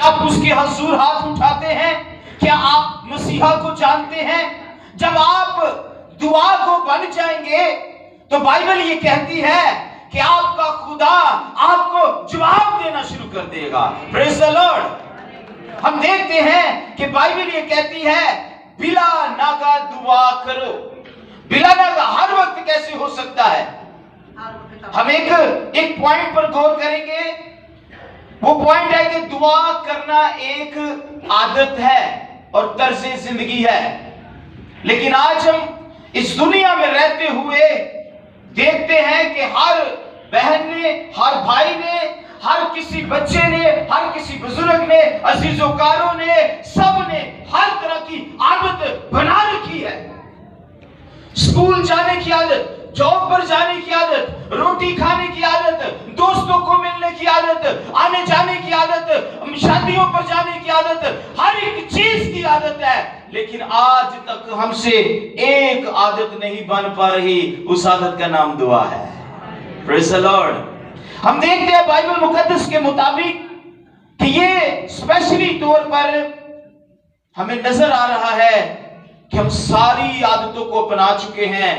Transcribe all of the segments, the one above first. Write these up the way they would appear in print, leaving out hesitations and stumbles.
آپ اس کے حضور ہاتھ اٹھاتے ہیں؟ کیا آپ مسیحا کو جانتے ہیں؟ جب آپ دعا کو بن جائیں گے تو بائبل یہ کہتی ہے کہ آپ کا خدا آپ کو جواب دینا شروع کر دے گا. پریز دی لارڈ. ہم دیکھتے ہیں کہ بائبل یہ کہتی ہے بلا ناگا دعا کرو. بلا ناگا ہر وقت کیسے ہو سکتا ہے؟ ہم ایک پوائنٹ پر غور کریں گے. وہ پوائنٹ ہے کہ دعا کرنا ایک عادت ہے اور طرز زندگی ہے. لیکن آج ہم اس دنیا میں رہتے ہوئے دیکھتے ہیں کہ ہر بہن نے، ہر بھائی نے، ہر کسی بچے نے، ہر کسی بزرگ نے، عزیزوکاروں نے، سب نے ہر طرح کی عادت بنا رکھی ہے. اسکول جانے کی عادت، جاب پر جانے کی عادت، روٹی کھانے کی عادت، دوستوں کو ملنے کی عادت، آنے جانے کی عادت، شادیوں پر جانے کی عادت، ہر ایک چیز کی عادت ہے. لیکن آج تک ہم سے ایک عادت نہیں بن پا رہی. اس عادت کا نام دعا ہے. پریز دی لارڈ. ہم دیکھتے ہیں بائبل مقدس کے مطابق کہ یہ اسپیشلی طور پر ہمیں نظر آ رہا ہے کہ ہم ساری عادتوں کو اپنا چکے ہیں،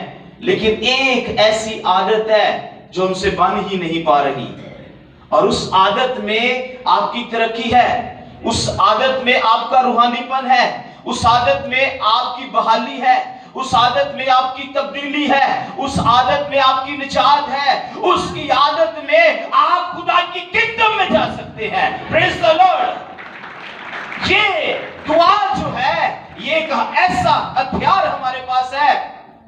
لیکن ایک ایسی عادت ہے جو ہم سے بن ہی نہیں پا رہی. اور اس عادت میں آپ کی ترقی ہے، اس عادت میں آپ کا روحانی پن ہے، اس عادت میں آپ کی بحالی ہے، اس عادت میں آپ کی تبدیلی ہے، اس عادت میں آپ کی نجات ہے، اس کی عادت میں آپ خدا کی کingdom میں جا سکتے ہیں. پریز دی لارڈ. یہ دعا جو ہے یہ ایک ایسا ہتھیار ہمارے پاس ہے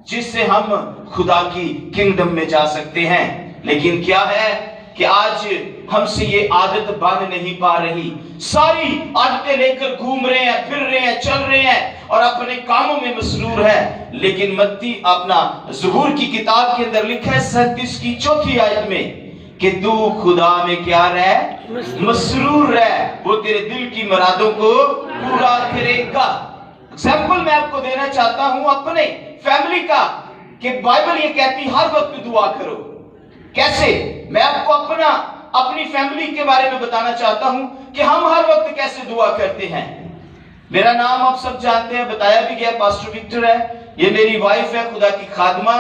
جس سے ہم خدا کی کنگڈم میں جا سکتے ہیں. لیکن کیا ہے کہ آج ہم سے یہ عادت بن نہیں پا رہی. ساری عادتیں لے کر گھوم رہے ہیں، پھر رہے ہیں، چل رہے ہیں اور اپنے کاموں میں مسرور ہے. لیکن متی اپنا ظہور کی کتاب کے اندر لکھا ہے 37 کی 4 آیت میں کہ تو خدا میں کیا رہ؟ مسرور رہ، وہ تیرے دل کی مرادوں کو پورا کرے گا. ایگزامپل میں آپ کو دینا چاہتا ہوں اپنے فیملی کا کہ بائبل یہ کہتی ہر وقت دعا کرو. کیسے؟ میں آپ کو اپنی فیملی کے بارے میں بتانا چاہتا ہوں کہ ہم ہر وقت کیسے دعا کرتے ہیں. میرا نام آپ سب جانتے ہیں، بتایا بھی گیا، پاسٹر وکٹر ہے. یہ میری وائف ہے، خدا کی خادمہ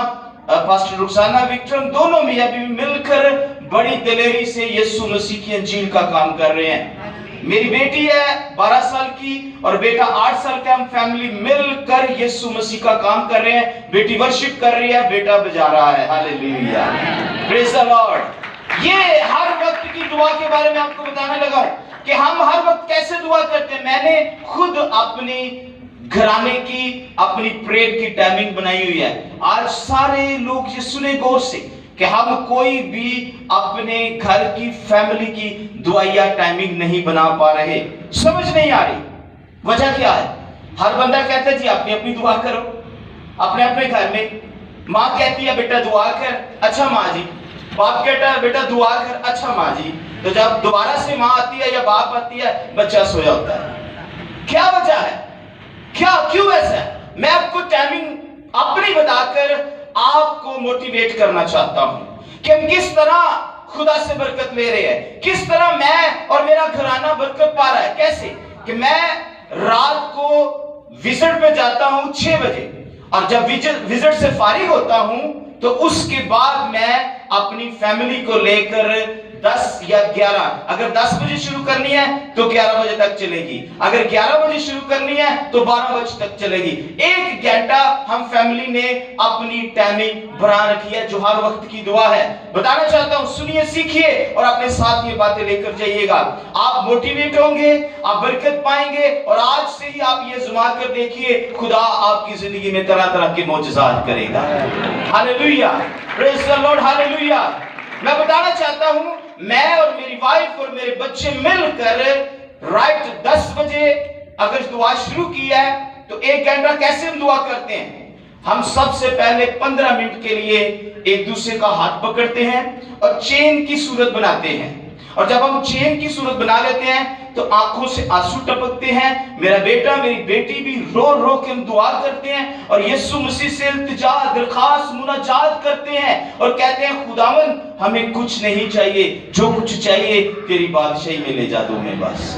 پاسٹر رخسانہ وکٹر. ہم دونوں میاں بیوی مل کر بڑی دلیری سے یسوع مسیح کی انجیل کا کام کر رہے ہیں. میری بیٹی ہے 12 سال کی اور بیٹا 8 سال کا. ہم فیملی مل کر یسوع مسیح کا کام کر رہے ہیں. بیٹی ورشپ کر رہی ہے، بیٹا بجا رہا ہے. ہاللیلویا، پریز دی لارڈ. یہ ہر وقت کی دعا کے بارے میں آپ کو بتانے لگا ہوں کہ ہم ہر وقت کیسے دعا کرتے ہیں. میں نے خود اپنی گھرانے کی اپنی پریئر کی ٹائمنگ بنائی ہوئی ہے. آج سارے لوگ یہ سنیں غور سے کہ ہم کوئی بھی اپنے گھر کی فیملی کی دعائیا ٹائمنگ نہیں بنا پا رہے. سمجھ نہیں آ رہی. وجہ کیا ہے؟ ہر بندہ کہتا ہے جی اپنی اپنی دعا کرو اپنے اپنے گھر میں. ماں کہتی ہے بیٹا دعا کر، اچھا ماں جی. باپ کہتا ہے بیٹا دعا کر، اچھا ماں جی. تو جب دوبارہ سے ماں آتی ہے یا باپ آتی ہے، بچہ سویا ہوتا ہے. کیا وجہ ہے؟ کیوں ایسا ہے؟ میں آپ کو ٹائمنگ اپنی بتا کر آپ کو موٹیویٹ کرنا چاہتا ہوں کہ ہم کس طرح خدا سے برکت لے رہے ہیں، کس طرح میں اور میرا گھرانہ برکت پا رہا ہے. کیسے کہ میں رات کو وزٹ پہ جاتا ہوں 6 بجے اور جب وزٹ سے فارغ ہوتا ہوں تو اس کے بعد میں اپنی فیملی کو لے کر 10 یا 11، اگر 10 بجے شروع کرنی ہے تو 11 بجے تک چلے گی، اگر 11 بجے شروع کرنی ہے تو 12 بجے تک چلے گی. 1 گھنٹہ ہم فیملی نے اپنی ٹائمنگ بنا رکھی ہے جو ہر وقت کی دعا ہے. بتانا چاہتا ہوں، سنیے، سیکھیے اور اپنے ساتھ یہ باتیں لے کر جائیے گا. آپ موٹیویٹ ہوں گے، آپ برکت پائیں گے اور آج سے ہی آپ یہ زما کر دیکھیے خدا آپ کی زندگی میں طرح طرح کے معجزات کرے گا. ہاللیلویا، پریز دی لارڈ، ہاللیلویا. میں بتانا چاہتا ہوں میں اور میری وائف اور میرے بچے مل کر رائٹ 10 بجے اگر دعا شروع کی ہے تو 1 گھنٹہ کیسے ہم دعا کرتے ہیں. ہم سب سے پہلے 15 منٹ کے لیے ایک دوسرے کا ہاتھ پکڑتے ہیں اور چین کی صورت بناتے ہیں. اور جب ہم چین کی صورت بنا لیتے ہیں تو آنکھوں سے آنسو ٹپکتے ہیں. میرا بیٹا میری بیٹی بھی رو رو کے ہم دعا کرتے ہیں اور یسوع مسیح سے التجا، درخواست، مناجات کرتے ہیں اور کہتے ہیں خداوند ہمیں کچھ نہیں چاہیے، جو کچھ چاہیے تیری بادشاہی میں لے جا دو ہمیں بس.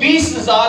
20,000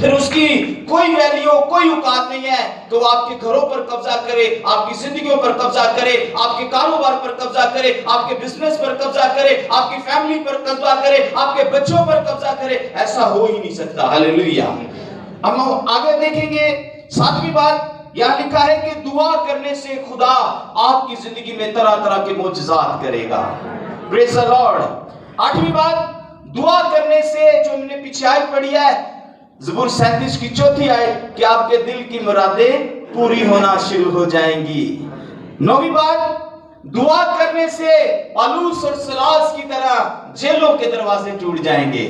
پھر اس کی کوئی ویلیو، کوئی اوقات نہیں ہے کہ وہ آپ کے گھروں پر قبضہ کرے، آپ کی زندگیوں پر قبضہ کرے، آپ کے کاروبار پر قبضہ کرے، آپ کے بزنس پر قبضہ کرے، آپ کی فیملی پر قبضہ کرے، آپ کے بچوں پر قبضہ کرے۔ ایسا ہو ہی نہیں سکتا۔ ہاللیلویہ۔ ہم آگے دیکھیں گے 7ویں بات یہاں لکھا ہے کہ دعا کرنے سے خدا آپ کی زندگی میں طرح طرح کے معجزات کرے گا۔ پریز دی لارڈ۔ 8ویں بات دعا کرنے سے، جو ہم نے پیچھے آیت پڑھی ہے زبور 37 کی 4تھی آیت، کہ آپ کے دل کی مرادیں پوری ہونا شروع ہو جائیں گی۔ 9ویں بات دعا کرنے سے پالوس اور سلاس کی طرح جیلوں کے دروازے ٹوٹ جائیں گے،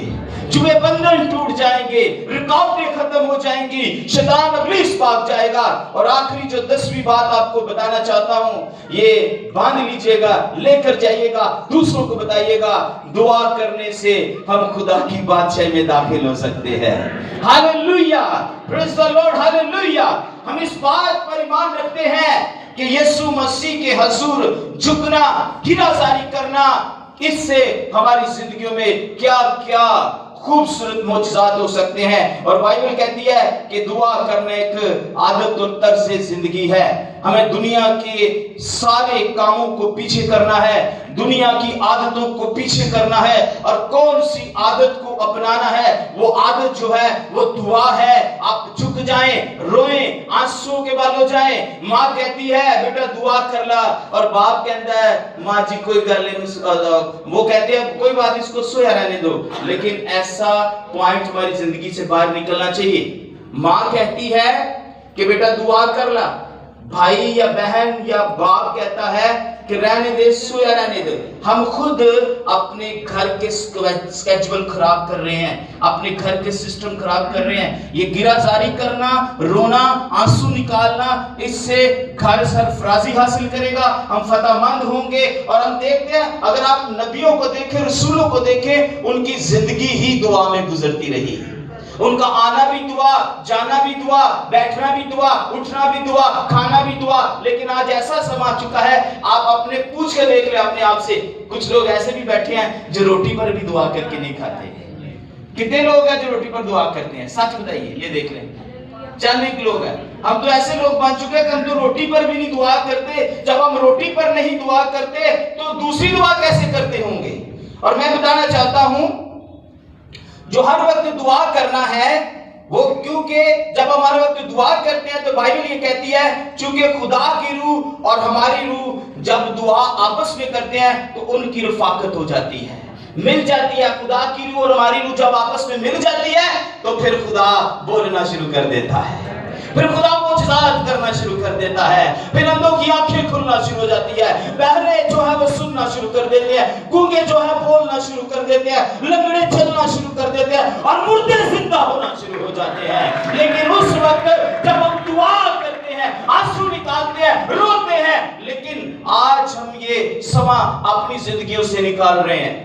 جوئے بندل ٹوٹ جائیں گے، رکاوٹیں ختم ہو جائیں گی، شیطان ابلیس بھاگ جائے گا۔ اور آخری جو 10ویں بات آپ کو بتانا چاہتا ہوں، یہ باندھ لیجئے گا، لے کر جائیے گا، دوسروں کو بتائیے گا، دعا کرنے سے ہم خدا کی بادشاہی میں داخل ہو سکتے ہیں۔ ہاللیلویہ، پریز دی لارڈ، ہاللیلویہ۔ ہم اس بات پر ایمان رکھتے ہیں کہ یسوع مسیح کے حضور جھکنا، گرازاری کرنا، اس سے ہماری زندگیوں میں کیا کیا خوبصورت معجزات ہو سکتے ہیں۔ اور بائبل کہتی ہے کہ دعا کرنا ایک عادت اور طرز زندگی ہے۔ ہمیں دنیا کے سارے کاموں کو پیچھے کرنا ہے، دنیا کی عادتوں کو پیچھے کرنا ہے، اور کون سی عادت کو اپنانا ہے؟ وہ عادت جو ہے وہ دعا ہے۔ آپ جھک جائیں، روئیں، آنسو کے بال ہو جائیں۔ ماں کہتی ہے بیٹا دعا کر لا، اور باپ کہتا ہے ماں جی کوئی گل نہیں، وہ کہتے ہیں کوئی بات اس کو سویا رہنے دو۔ لیکن ایسا پوائنٹ ہماری زندگی سے باہر نکلنا چاہیے۔ ماں کہتی ہے کہ بیٹا دعا کر لا، بھائی یا بہن یا باپ کہتا ہے کہ رہنے دے، سویا رہنے دے۔ ہم خود اپنے گھر کے سکیجول خراب کر رہے ہیں، اپنے گھر کے سسٹم خراب کر رہے ہیں۔ یہ گرازاری کرنا، رونا، آنسو نکالنا، اس سے گھر سرفرازی حاصل کرے گا، ہم فتح مند ہوں گے۔ اور ہم دیکھتے ہیں اگر آپ نبیوں کو دیکھیں، رسولوں کو دیکھیں، ان کی زندگی ہی دعا میں گزرتی رہی۔ ان کا آنا بھی دعا، جانا بھی دعا، بیٹھنا بھی دعا، اٹھنا بھی دعا، کھانا بھی دعا۔ لیکن آج ایسا سما چکا ہے، آپ اپنے پوچھ کے دیکھ لیں اپنے آپ سے، کچھ لوگ ایسے بھی بیٹھے ہیں جو روٹی پر بھی دعا کر کے نہیں کھاتے۔ کتنے لوگ ہیں جو روٹی پر دعا کرتے ہیں؟ سچ بتائیے، یہ دیکھ لیں، چند ایک لوگ ہیں۔ ہم تو ایسے لوگ بن چکے ہیں کہ ہم تو روٹی پر بھی نہیں دعا کرتے۔ جب ہم روٹی پر نہیں دعا کرتے تو دوسری دعا کیسے کرتے ہوں گے؟ اور میں بتانا چاہتا ہوں جو ہر وقت دعا کرنا ہے، وہ کیونکہ جب ہمارے وقت دعا کرتے ہیں تو بائبل یہ کہتی ہے چونکہ خدا کی روح اور ہماری روح جب دعا آپس میں کرتے ہیں تو ان کی رفاقت ہو جاتی ہے، مل جاتی ہے۔ خدا کی روح اور ہماری روح جب آپس میں مل جاتی ہے تو پھر خدا بولنا شروع کر دیتا ہے، پھر خدا معجزات کرنا شروع کر دیتا ہے، پھر اندھوں کی آنکھیں کھلنا شروع ہو جاتی ہے، بہرے جو ہے وہ سننا شروع کر دیتے ہیں، گونگے جو ہے بولنا شروع کر دیتے ہیں، لنگڑے چلنا شروع کر دیتے ہیں، اور مردے زندہ ہونا شروع ہو جاتے ہیں۔ لیکن اس وقت جب ہم دعا کرتے ہیں، آنسو نکالتے ہیں، روتے ہیں، لیکن آج ہم یہ سما اپنی زندگیوں سے نکال رہے ہیں۔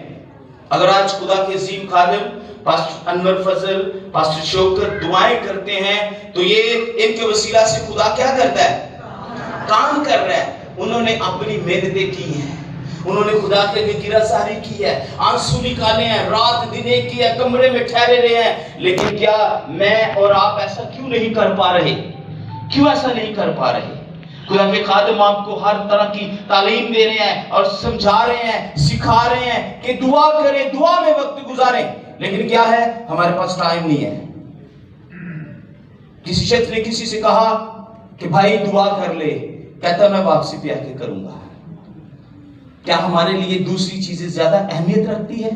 اگر آج خدا کے عظیم خادم پاسٹر انور فضل، پاسٹر شوکت دعائیں کرتے ہیں تو یہ ان کے وسیلہ سے خدا کیا کرتا ہے؟ کام کر رہا ہے۔ انہوں نے اپنی محنتیں کی ہیں، انہوں نے خدا کے لیے گرازاری کی ہے، آنسو نکالے ہیں، رات دن ایک کی ہے، کمرے میں ٹھہرے رہے ہیں۔ لیکن کیا میں اور آپ ایسا کیوں نہیں کر پا رہے؟ کیوں ایسا نہیں کر پا رہے؟ خدا کے خادم آپ کو ہر طرح کی تعلیم دے رہے ہیں اور سمجھا رہے ہیں، سکھا رہے ہیں کہ دعا کریں، دعا میں وقت گزاریں، لیکن کیا ہے؟ ہمارے پاس ٹائم نہیں ہے۔ کسی شخص نے کسی سے کہا کہ بھائی دعا کر لے، کہتا میں واپسی پہ آ کے کروں گا۔ کیا ہمارے لیے دوسری چیزیں زیادہ اہمیت رکھتی ہے؟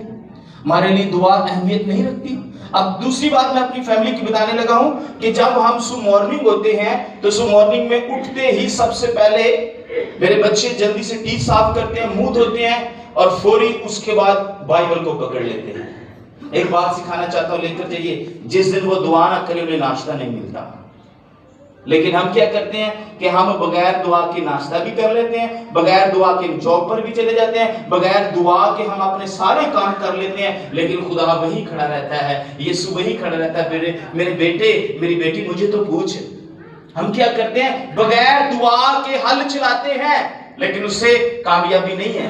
ہمارے لیے دعا اہمیت نہیں رکھتی؟ اب دوسری بات میں اپنی فیملی کی بتانے لگا ہوں کہ جب ہم صبح مارننگ ہوتے ہیں تو صبح مارننگ میں اٹھتے ہی سب سے پہلے میرے بچے جلدی سے ٹیتھ صاف کرتے ہیں، منہ دھوتے ہیں، اور فوری اس کے بعد بائبل کو پکڑ لیتے ہیں۔ ایک بات سکھانا چاہتا ہوں، لے کر جائیے، جس دن وہ دعا نہ کرے انہیں ناشتہ نہیں ملتا۔ لیکن ہم کیا کرتے ہیں کہ ہم بغیر دعا کے ناشتہ بھی کر لیتے ہیں، بغیر دعا کے جاب پر بھی چلے جاتے ہیں، بغیر دعا کے ہم اپنے سارے کام کر لیتے ہیں، لیکن خدا وہی کھڑا رہتا ہے، یسوع وہی کھڑا رہتا ہے، میرے بیٹے میری بیٹی مجھے تو پوچھ۔ ہم کیا کرتے ہیں؟ بغیر دعا کے حل چلاتے ہیں، لیکن اس سے کامیابی نہیں ہے۔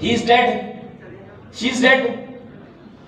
He is dead, she is dead,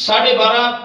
12:30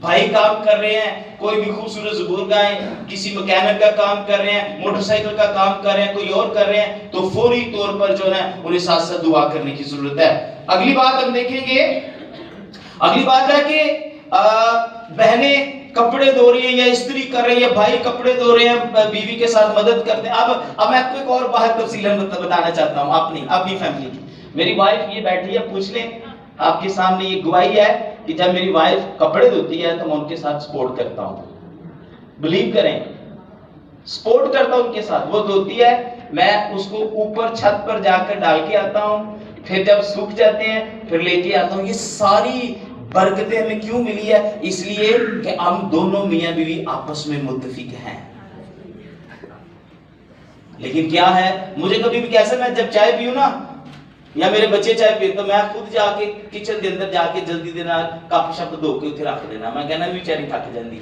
بھائی کام کر رہے ہیں، کوئی بھی خوبصورت زبور گائیں، کسی مکینک کا کام کر رہے ہیں، موٹر سائیکل کا کام کر رہے ہیں، کوئی اور کر رہے ہیں، تو فوری طور پر جو ہے انہیں ساتھ ساتھ دعا کرنے کی ضرورت ہے۔ اگلی بات ہم دیکھیں گے، اگلی بات ہے کہ بہنیں کپڑے دھو رہی ہیں یا استری کر رہی ہیں، بھائی کپڑے دھو رہے ہیں، بیوی کے ساتھ مدد کرتے ہیں۔ اب میں آپ کو ایک اور بات تفصیلاً بتانا چاہتا ہوں اپنی فیملی کی۔ میری وائف یہ بیٹھی ہے، پوچھ لیں، آپ کے سامنے یہ گواہی ہے کہ جب میری وائف کپڑے دھوتی ہے تو میں ان کے ساتھ سپورٹ کرتا ہوں۔ بلیو کریں، سپورٹ کرتا ہوں ان کے ساتھ۔ وہ دھوتی ہے، میں اس کو اوپر چھت پر جا کر ڈال کے آتا ہوں، پھر جب سوکھ جاتے ہیں پھر لے کے آتا ہوں۔ یہ ساری برکتیں ہمیں کیوں ملی ہے؟ اس لیے کہ ہم دونوں میاں بیوی آپس میں متفق ہیں۔ لیکن کیا ہے، مجھے کبھی بھی کیسا، میں جب چائے پیوں نا یا میرے بچے چائے پیے تو میں خود جا کے کچن کے اندر جا کے جلدی دینا کپ شپ دھو کے اتنے رکھ دینا۔ میں کہنا بھی بیچاری تھک جاندی،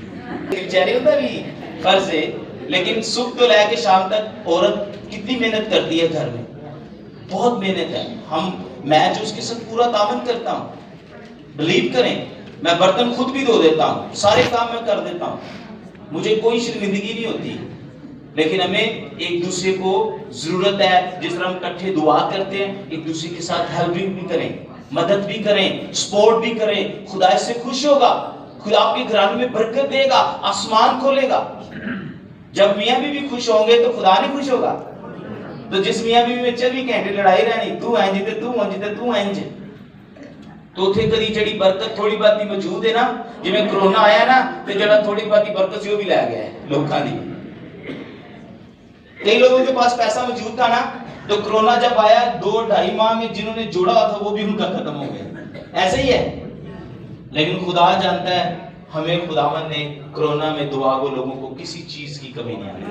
بیچاری ہوتا بھی فرض ہے، لیکن صبح تو لے کے شام تک عورت کتنی محنت کرتی ہے گھر میں، بہت محنت ہے۔ میں جو اس کے ساتھ پورا تعاون کرتا ہوں، بلیو کریں، میں برتن خود بھی دھو دیتا ہوں، سارے کام میں کر دیتا ہوں، مجھے کوئی شرمندگی نہیں ہوتی۔ لیکن ہمیں ایک دوسرے کو ضرورت ہے، جس طرح ہم اکٹھے دعا کرتے ہیں، ایک دوسرے کے ساتھ ہیلپنگ بھی کریں، مدد بھی کریں، سپورٹ بھی کریں۔ خدا اس سے خوش ہوگا، خدا آپ کے گھرانے میں برکت دے گا، آسمان کھولے گا۔ جب میاں بیوی خوش ہوں گے تو خدا نہیں خوش ہوگا؟ تو جس میاں بیوی میں 24 گھنٹے لڑائی رہنی، تو انج تے تو انج تے تو انج، تو اتنے کدی جڑی برکت تھوڑی باتی موجود ہے نا، جی میں کرونا آیا نا تو جڑا تھوڑی باتی برکت سی وہ بھی لے گیا ہے لوکاں دی۔ کئی لوگوں کے پاس پیسہ موجود تھا نا، تو کرونا جب آیا 2-2.5 ماہ میں جنہوں نے جوڑا تھا وہ بھی ان کا ختم ہو گیا، ایسے ہی ہے۔ لیکن خدا جانتا ہے ہمیں خداوند نے کرونا میں دعا کو لوگوں کو کسی چیز کی کمی نہیں آئی۔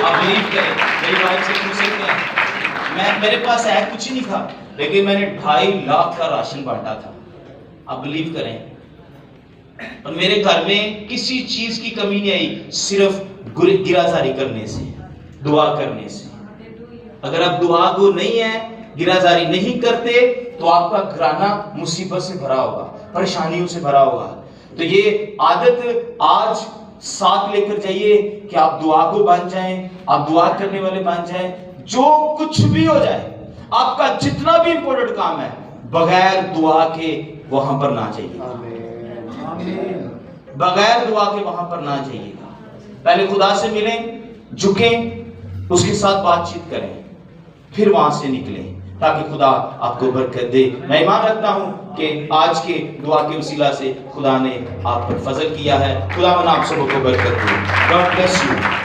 آپ بلیو کریں، میری وائف سے پوچھ سکتے ہیں، میرے پاس ہے کچھ نہیں تھا لیکن میں نے 2.5 لاکھ کا راشن بانٹا تھا۔ آپ بلیو کریں، اور میرے گھر میں کسی چیز کی کمی نہیں آئی، صرف گرازاری کرنے سے، دعا کرنے سے۔ اگر آپ دعا کو نہیں ہے، گرازاری نہیں کرتے، تو آپ کا گھرانہ مصیبت سے بھرا ہوگا، پریشانیوں سے بھرا ہوگا۔ تو یہ عادت آج ساتھ لے کر جائیے کہ آپ دعا کو بن جائیں، آپ دعا کرنے والے بن جائیں۔ جو کچھ بھی ہو جائے، آپ کا جتنا بھی امپورٹنٹ کام ہے، بغیر دعا کے وہاں پر نہ جائیے، بغیر دعا کے وہاں پر نہ جائیے گا۔ پہلے خدا سے ملیں، جھکیں، اس کے ساتھ بات چیت کریں، پھر وہاں سے نکلیں، تاکہ خدا آپ کو برکت دے۔ میں ایمان رکھتا ہوں کہ آج کے دعا کے وسیلہ سے خدا نے آپ پر فضل کیا ہے۔ خدا آپ سب کو برکت دے۔ God bless you۔